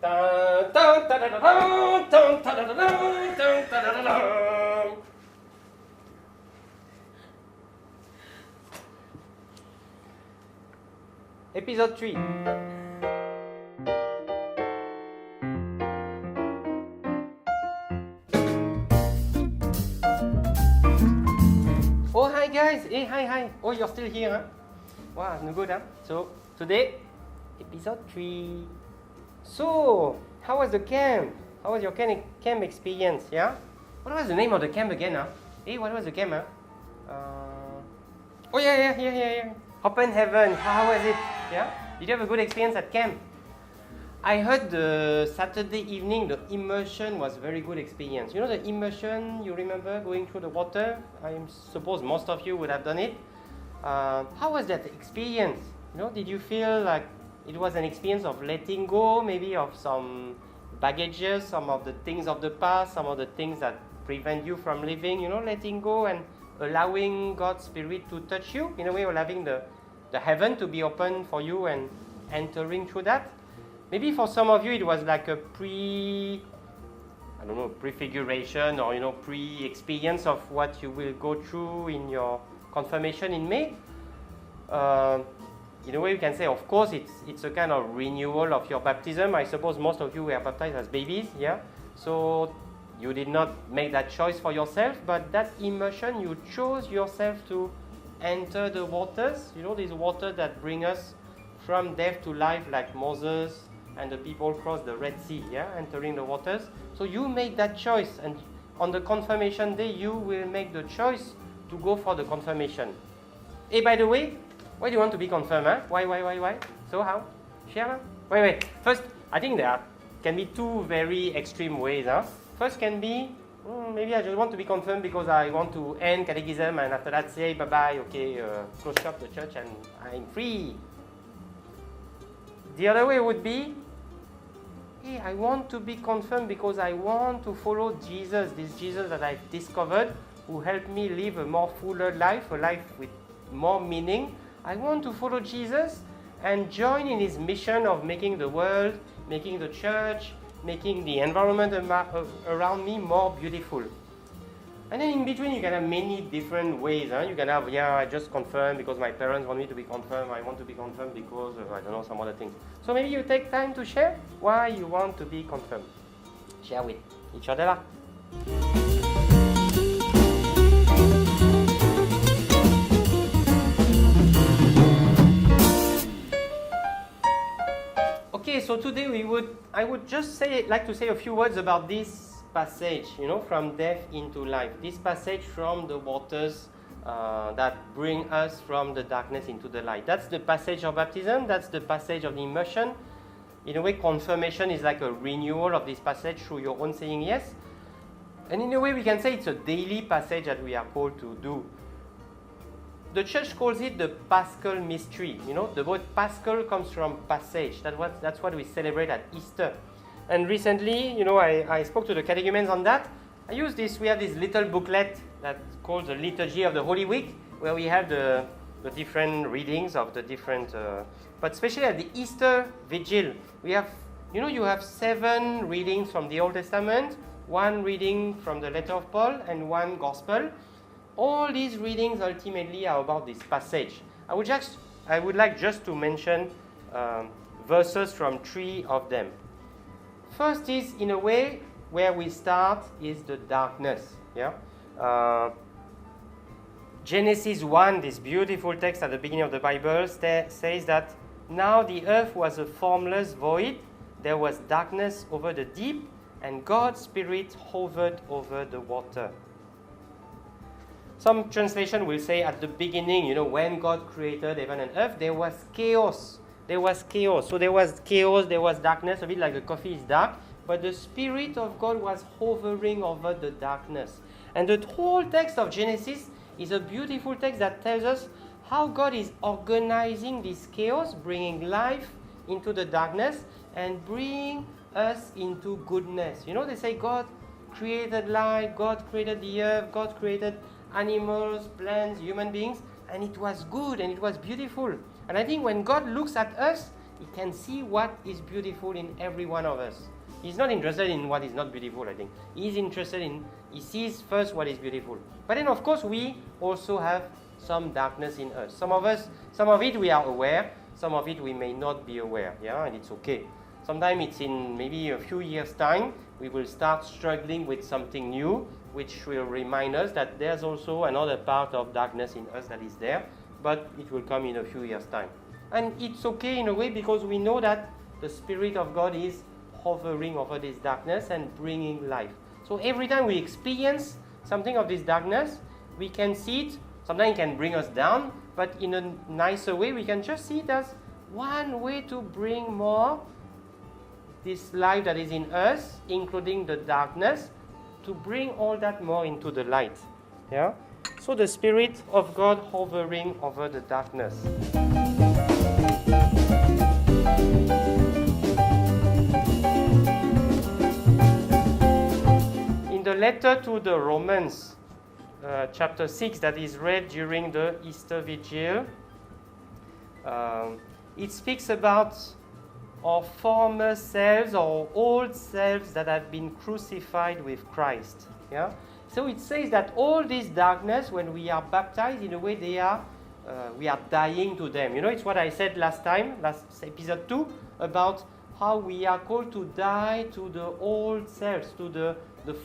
Dun, dun, dun, dun, dun, dun, dun, dun, dun, dun, dun, dun, dun. Episode 3. Oh, hi guys. Hey, hi. Oh, you're still here, huh? Wow, no good, huh? So, today, episode 3. So, how was the camp? How was your camp experience, yeah? What was the name of the camp again, huh? Hey, what was the camp, huh? Oh, yeah. Open Heaven, how was it? Yeah? Did you have a good experience at camp? I heard the Saturday evening, the immersion was very good experience. You know the immersion, you remember going through the water? I suppose most of you would have done it. How was that experience? You know, did you feel like it was an experience of letting go, maybe of some baggages, some of the things of the past, some of the things that prevent you from living, you know, letting go and allowing God's Spirit to touch you, in a way allowing the heaven to be open for you and entering through that? Maybe for some of you it was like a prefiguration or, you know, pre-experience of what you will go through in your confirmation in May. In a way, we can say, of course, it's a kind of renewal of your baptism. I suppose most of you were baptized as babies, yeah? So you did not make that choice for yourself, but that immersion, you chose yourself to enter the waters. You know, these waters that bring us from death to life, like Moses and the people crossed the Red Sea, yeah, entering the waters. So you made that choice, and on the confirmation day, you will make the choice to go for the confirmation. Hey, by the way, why do you want to be confirmed, huh? Why? So how? Share? Wait. First, I think there can be two very extreme ways, huh? First can be, maybe I just want to be confirmed because I want to end catechism and after that say bye-bye, okay, close shop the church and I'm free. The other way would be, hey, I want to be confirmed because I want to follow Jesus, this Jesus that I've discovered, who helped me live a more fuller life, a life with more meaning. I want to follow Jesus and join in his mission of making the world, making the church, making the environment around me more beautiful. And then in between you can have many different ways. Huh? You can have, I just confirmed because my parents want me to be confirmed. I want to be confirmed because, I don't know, some other things. So maybe you take time to share why you want to be confirmed. Share with each other lah. Okay, so today I would just like to say a few words about this passage, you know, from death into life. This passage from the waters that bring us from the darkness into the light. That's the passage of baptism. That's the passage of the immersion. In a way, confirmation is like a renewal of this passage through your own saying yes. And in a way, we can say it's a daily passage that we are called to do. The church calls it the Paschal mystery. You know, the word Paschal comes from passage. That's what we celebrate at Easter. And recently, you know, I spoke to the catechumens on that. We have this little booklet that's called the Liturgy of the Holy Week, where we have the different readings of the different, but especially at the Easter Vigil, we have, you know, you have 7 readings from the Old Testament, 1 reading from the letter of Paul, and 1 gospel. All these readings ultimately are about this passage. I would like just to mention verses from 3 of them. First is, in a way, where we start is the darkness. Yeah, Genesis 1, this beautiful text at the beginning of the Bible, says that now the earth was a formless void. There was darkness over the deep, and God's Spirit hovered over the water. Some translation will say at the beginning, you know, when God created heaven and earth, there was chaos. So there was chaos, there was darkness, a bit like the coffee is dark, but the Spirit of God was hovering over the darkness. And the whole text of Genesis is a beautiful text that tells us how God is organizing this chaos, bringing life into the darkness and bringing us into goodness. You know, they say God created light, God created the earth, God created animals, plants, human beings, and it was good and it was beautiful. And I think when God looks at us, He can see what is beautiful in every one of us. He's not interested in what is not beautiful, I think. He's interested in, he sees first what is beautiful. But then, of course, we also have some darkness in us. Some of it we are aware, some of it we may not be aware, yeah, and it's okay. Sometimes it's in maybe a few years' time, we will start struggling with something new, which will remind us that there's also another part of darkness in us that is there, but it will come in a few years' time. And it's okay in a way because we know that the Spirit of God is hovering over this darkness and bringing life. So every time we experience something of this darkness, we can see it. Sometimes it can bring us down, but in a nicer way, we can just see it as one way to bring more this life that is in us, including the darkness, to bring all that more into the light. Yeah? So the Spirit of God hovering over the darkness. In the letter to the Romans, chapter 6, that is read during the Easter Vigil, it speaks about our former selves, our old selves that have been crucified with Christ. Yeah? So it says that all this darkness, when we are baptized, in a way we are dying to them. You know, it's what I said last episode 2, about how we are called to die to the old selves, to the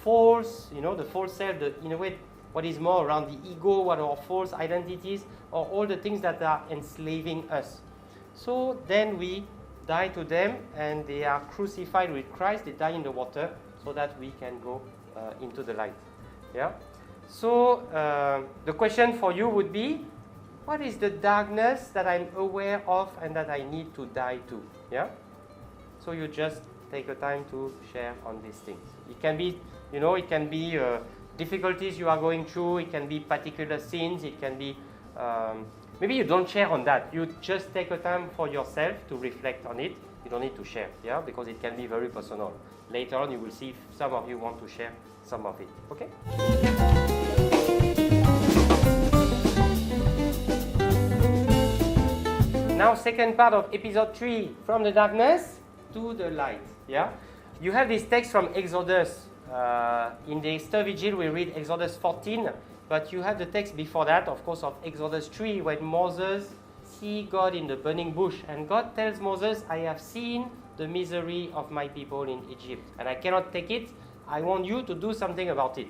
false, the false self, in a way, what is more around the ego, what are our false identities, or all the things that are enslaving us. So then we die to them, and they are crucified with Christ. They die in the water so that we can go into the light. Yeah. So the question for you would be, what is the darkness that I'm aware of and that I need to die to? Yeah. So you just take a time to share on these things. It can be, difficulties you are going through. It can be particular sins. It can be maybe you don't share on that. You just take a time for yourself to reflect on it. You don't need to share, yeah, because it can be very personal. Later on, you will see if some of you want to share some of it. Okay? Now, second part of episode 3, from the darkness to the light. Yeah, you have this text from Exodus. In the Easter Vigil, we read Exodus 14. But you have the text before that, of course, of Exodus 3, when Moses sees God in the burning bush. And God tells Moses, I have seen the misery of my people in Egypt, and I cannot take it. I want you to do something about it.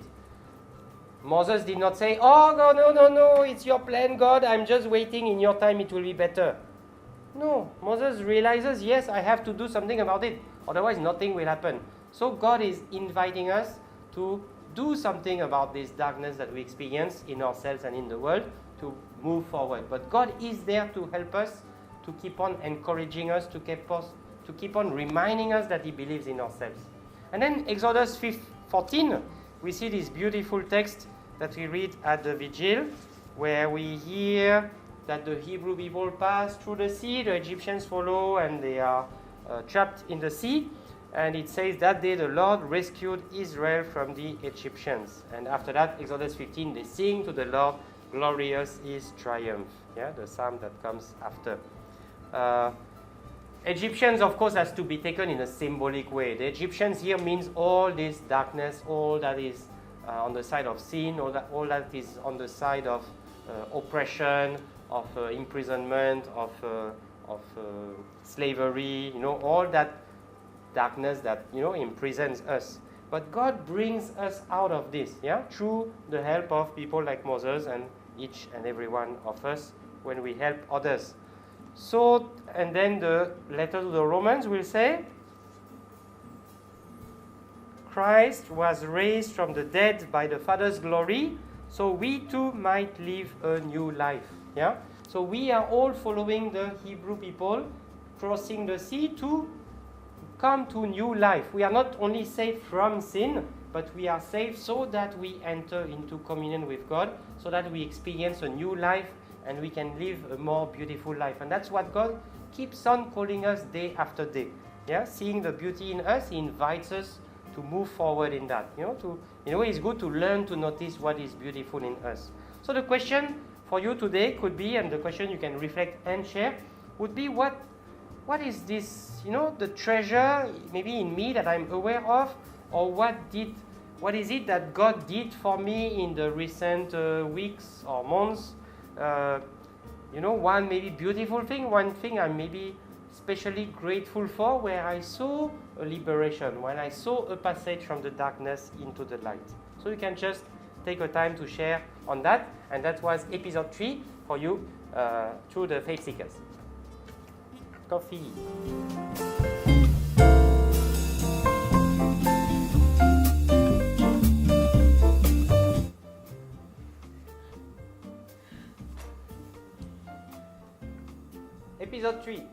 Moses did not say, oh, God, no, it's your plan, God. I'm just waiting. In your time, it will be better. No, Moses realizes, yes, I have to do something about it. Otherwise, nothing will happen. So God is inviting us to do something about this darkness that we experience in ourselves and in the world, to move forward. But God is there to help us, to keep on encouraging us, to keep on reminding us that He believes in ourselves. And then Exodus 14, we see this beautiful text that we read at the Vigil, where we hear that the Hebrew people pass through the sea, the Egyptians follow, and they are trapped in the sea. And it says, that day the Lord rescued Israel from the Egyptians. And after that, Exodus 15, they sing to the Lord, glorious is triumph. Yeah, the psalm that comes after. Egyptians, of course, has to be taken in a symbolic way. The Egyptians here means all this darkness, all that is on the side of sin, all that is on the side of oppression, of imprisonment, of slavery, all that darkness that imprisons us. But God brings us out of this, yeah, through the help of people like Moses and each and every one of us when we help others. So, and then the letter to the Romans will say, Christ was raised from the dead by the Father's glory, so we too might live a new life. Yeah. So we are all following the Hebrew people, crossing the sea to come to new life. We are not only saved from sin, but we are saved so that we enter into communion with God, so that we experience a new life and we can live a more beautiful life. And that's what God keeps on calling us day after day. Yeah, seeing the beauty in us, He invites us to move forward in that. In a way, it's good to learn to notice what is beautiful in us. So the question for you today could be, and the question you can reflect and share, would be, what what is this, the treasure maybe in me that I'm aware of, or what is it that God did for me in the recent weeks or months? One maybe beautiful thing, one thing I'm maybe especially grateful for, where I saw a liberation, when I saw a passage from the darkness into the light. So you can just take a time to share on that, and that was episode 3 for you through the Faith Seekers. Coffee. Episode 3.